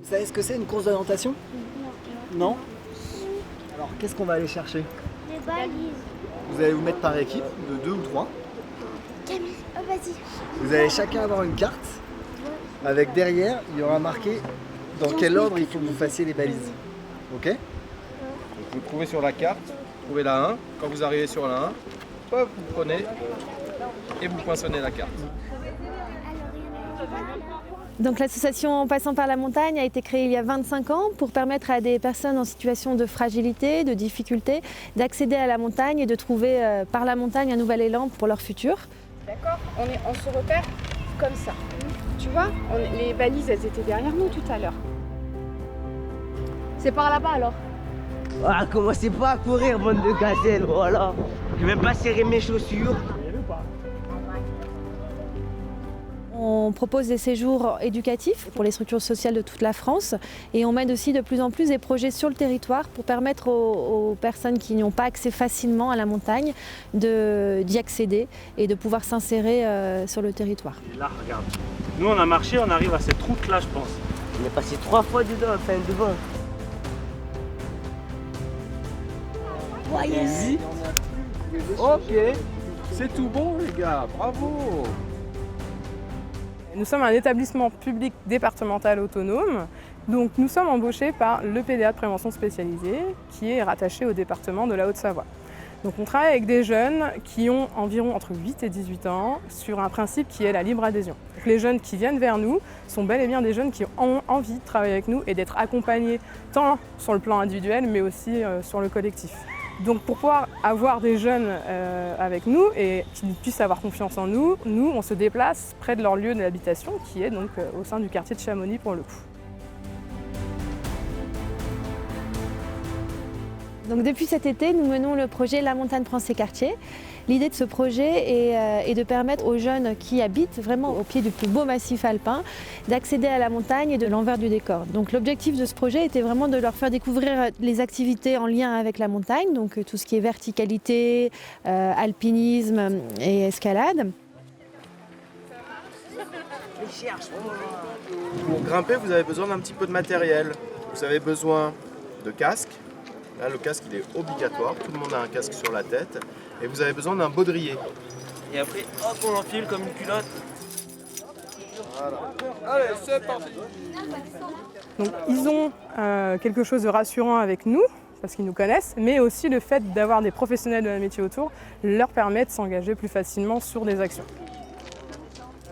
Vous savez ce que c'est une course d'orientation? Non? Alors qu'est-ce qu'on va aller chercher? Les balises. Vous allez vous mettre par équipe de 2 ou 3. Camille, oh vas-y. Vous allez chacun avoir une carte avec derrière, il y aura marqué dans quel ordre il faut que vous fassiez les balises. Ok? Donc, vous trouvez sur la carte, vous trouvez la 1. Quand vous arrivez sur la 1, hop, vous prenez et vous poinçonnez la carte. Donc l'association Passant par la montagne a été créée il y a 25 ans pour permettre à des personnes en situation de fragilité, de difficulté, d'accéder à la montagne et de trouver par la montagne un nouvel élan pour leur futur. D'accord, on se repère comme ça. Tu vois, les balises, elles étaient derrière nous tout à l'heure. C'est par là-bas alors. Ah, commencez pas à courir, bande de gazelles, voilà. Je vais pas serrer mes chaussures. On propose des séjours éducatifs pour les structures sociales de toute la France et on mène aussi de plus en plus des projets sur le territoire pour permettre aux personnes qui n'ont pas accès facilement à la montagne d'y accéder et de pouvoir s'insérer sur le territoire. Et là, regarde. Nous, on a marché, on arrive à cette route-là, je pense. On est passé 3 fois dedans, enfin devant. Easy. Ok, c'est tout bon les gars, bravo. Nous sommes un établissement public départemental autonome, donc nous sommes embauchés par le PDA de prévention spécialisée qui est rattaché au département de la Haute-Savoie. Donc on travaille avec des jeunes qui ont environ entre 8 et 18 ans sur un principe qui est la libre adhésion. Donc les jeunes qui viennent vers nous sont bel et bien des jeunes qui ont envie de travailler avec nous et d'être accompagnés tant sur le plan individuel mais aussi sur le collectif. Donc pour pouvoir avoir des jeunes avec nous et qu'ils puissent avoir confiance en nous, on se déplace près de leur lieu d'habitation qui est donc au sein du quartier de Chamonix pour le coup. Donc depuis cet été, nous menons le projet La Montagne prend ses quartiers. L'idée de ce projet est de permettre aux jeunes qui habitent vraiment au pied du plus beau massif alpin d'accéder à la montagne et de l'envers du décor. Donc l'objectif de ce projet était vraiment de leur faire découvrir les activités en lien avec la montagne, donc tout ce qui est verticalité, alpinisme et escalade. Pour grimper, vous avez besoin d'un petit peu de matériel. Vous avez besoin de casque. Là, le casque, il est obligatoire. Tout le monde a un casque sur la tête. Et vous avez besoin d'un baudrier. Et après, hop, on l'enfile comme une culotte. Voilà. Allez, c'est parti. Donc ils ont quelque chose de rassurant avec nous, parce qu'ils nous connaissent, mais aussi le fait d'avoir des professionnels de la métier autour leur permet de s'engager plus facilement sur des actions.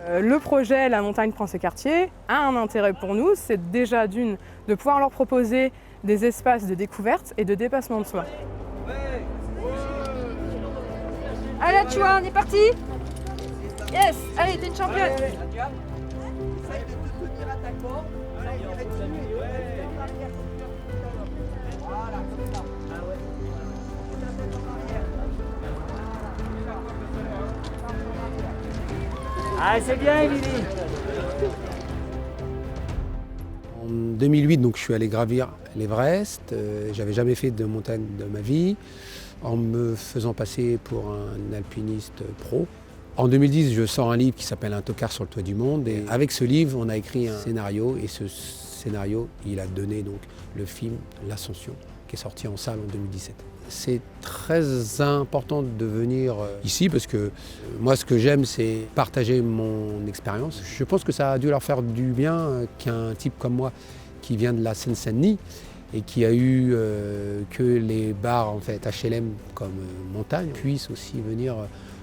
Le projet La Montagne prend ses quartiers a un intérêt pour nous, c'est déjà de pouvoir leur proposer des espaces de découverte et de dépassement de soi. Allez, tu vois, on est parti. Yes, allez, t'es une championne. Ah, c'est bien, Émilie. En 2008, donc, je suis allé gravir l'Everest. J'avais jamais fait de montagne de ma vie, en me faisant passer pour un alpiniste pro. En 2010, je sors un livre qui s'appelle Un tocard sur le toit du monde. Et avec ce livre, on a écrit un scénario. Et ce scénario, il a donné donc le film L'Ascension, qui est sorti en salle en 2017. C'est très important de venir ici parce que moi, ce que j'aime, c'est partager mon expérience. Je pense que ça a dû leur faire du bien qu'un type comme moi, qui vient de la Seine-Saint-Denis et qui a eu que les bars en fait, HLM comme montagne, puisse aussi venir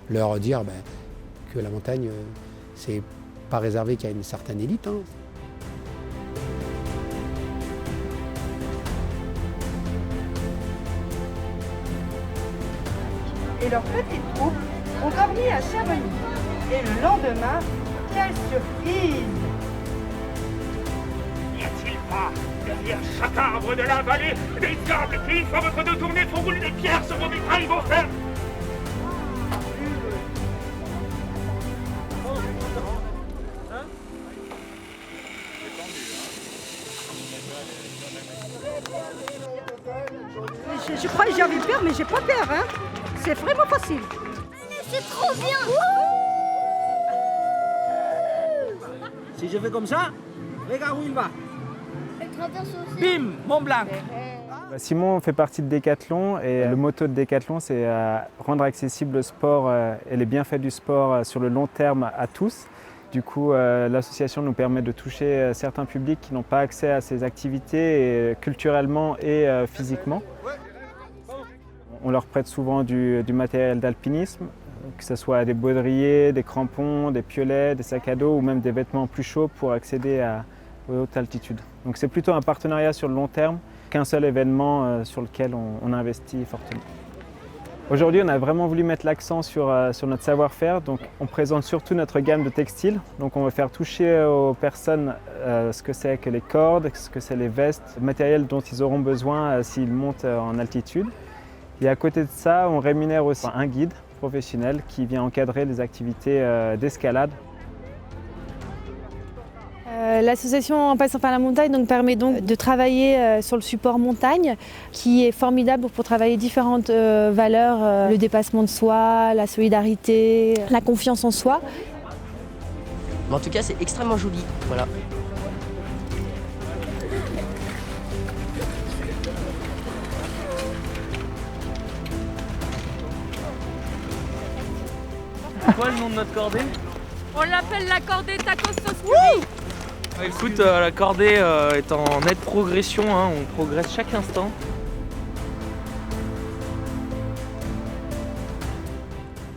leur dire que la montagne, c'est pas réservé qu'à une certaine élite. Hein. Et leur petite troupe ont dormi à Chamonix. Et le lendemain, quelle surprise! N'y a-t-il pas, derrière chaque arbre de la vallée, des diables qui, sur votre dos tourné, font rouler des pierres sur vos vitrailles, vos frères? Je crois que j'ai envie de peur, mais j'ai pas peur, hein. C'est vraiment facile. C'est trop bien. Si je fais comme ça, regarde où il va. Bim, Mont Blanc. Simon fait partie de Decathlon et le motto de Decathlon, c'est rendre accessible le sport et les bienfaits du sport sur le long terme à tous. Du coup, l'association nous permet de toucher certains publics qui n'ont pas accès à ces activités culturellement et physiquement. On leur prête souvent du matériel d'alpinisme, que ce soit des baudriers, des crampons, des piolets, des sacs à dos ou même des vêtements plus chauds pour accéder aux hautes altitudes. Donc c'est plutôt un partenariat sur le long terme qu'un seul événement sur lequel on investit fortement. Aujourd'hui, on a vraiment voulu mettre l'accent sur notre savoir-faire, donc on présente surtout notre gamme de textiles. Donc on va faire toucher aux personnes ce que c'est que les cordes, ce que c'est les vestes, le matériel dont ils auront besoin s'ils montent en altitude. Et à côté de ça, on rémunère aussi un guide professionnel qui vient encadrer les activités d'escalade. L'association En passant par la montagne permet donc de travailler sur le support montagne qui est formidable pour travailler différentes valeurs, le dépassement de soi, la solidarité, la confiance en soi. Mais en tout cas, c'est extrêmement joli. Voilà. C'est quoi le nom de notre cordée? On l'appelle la cordée Tacos Sauce Curry. Écoute, la cordée est en nette progression, hein, on progresse chaque instant.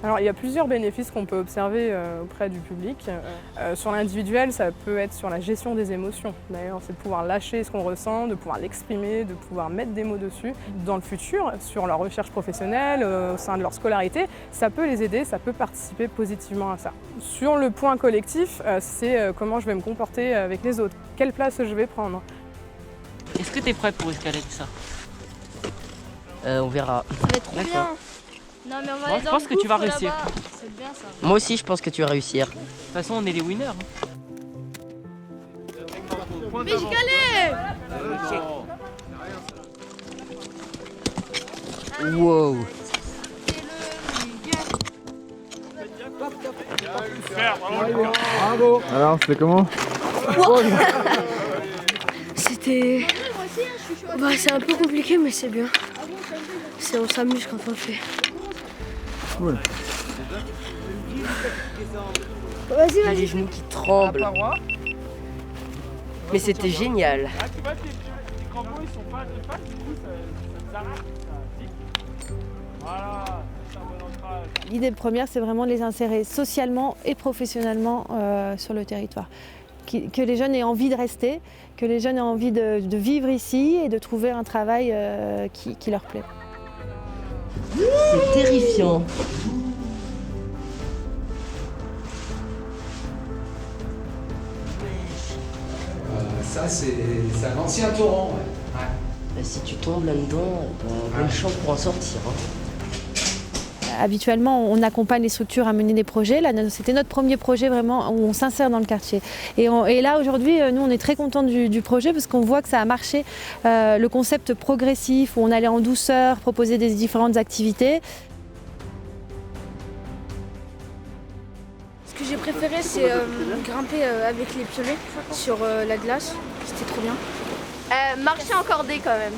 Alors il y a plusieurs bénéfices qu'on peut observer auprès du public. Sur l'individuel, ça peut être sur la gestion des émotions. D'ailleurs, c'est de pouvoir lâcher ce qu'on ressent, de pouvoir l'exprimer, de pouvoir mettre des mots dessus. Dans le futur, sur leur recherche professionnelle, au sein de leur scolarité, ça peut les aider, ça peut participer positivement à ça. Sur le point collectif, c'est comment je vais me comporter avec les autres, quelle place je vais prendre. Est-ce que tu es prêt pour escalader ça? On verra. Ça va être trop bien. Non, mais on va aller je dans pense le que tu vas gouffre, réussir. là-bas. C'est bien ça. Moi aussi, je pense que tu vas réussir. De toute façon, on est les winners. Mais je galère. Wow. Bravo. Alors, c'était comment? C'était... c'est un peu compliqué, mais c'est bien. On s'amuse quand on le fait. Cool. Vas-y, J'ai les genoux qui tremblent. Mais c'était génial. Ah, tu vois, les crampons, ils sont pas du coup, ça s'arrête. Voilà, c'est un bon ancrage. L'idée première, c'est vraiment de les insérer socialement et professionnellement sur le territoire. Que les jeunes aient envie de rester, que les jeunes aient envie de vivre ici et de trouver un travail qui leur plaît. C'est terrifiant. Ça, c'est un ancien torrent. Ouais. Si tu tombes là-dedans, bonne chance pour en sortir. Habituellement, on accompagne les structures à mener des projets. Là, c'était notre premier projet vraiment où on s'insère dans le quartier. Et là, aujourd'hui, nous, on est très contents du projet parce qu'on voit que ça a marché. Le concept progressif où on allait en douceur, proposer des différentes activités. Ce que j'ai préféré, c'est grimper avec les piolets sur la glace. C'était trop bien. Marcher en cordée quand même.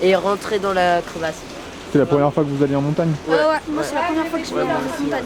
Et rentrer dans la crevasse. C'est la première fois que vous alliez en montagne? Ouais, moi c'est la première fois que je vais en montagne.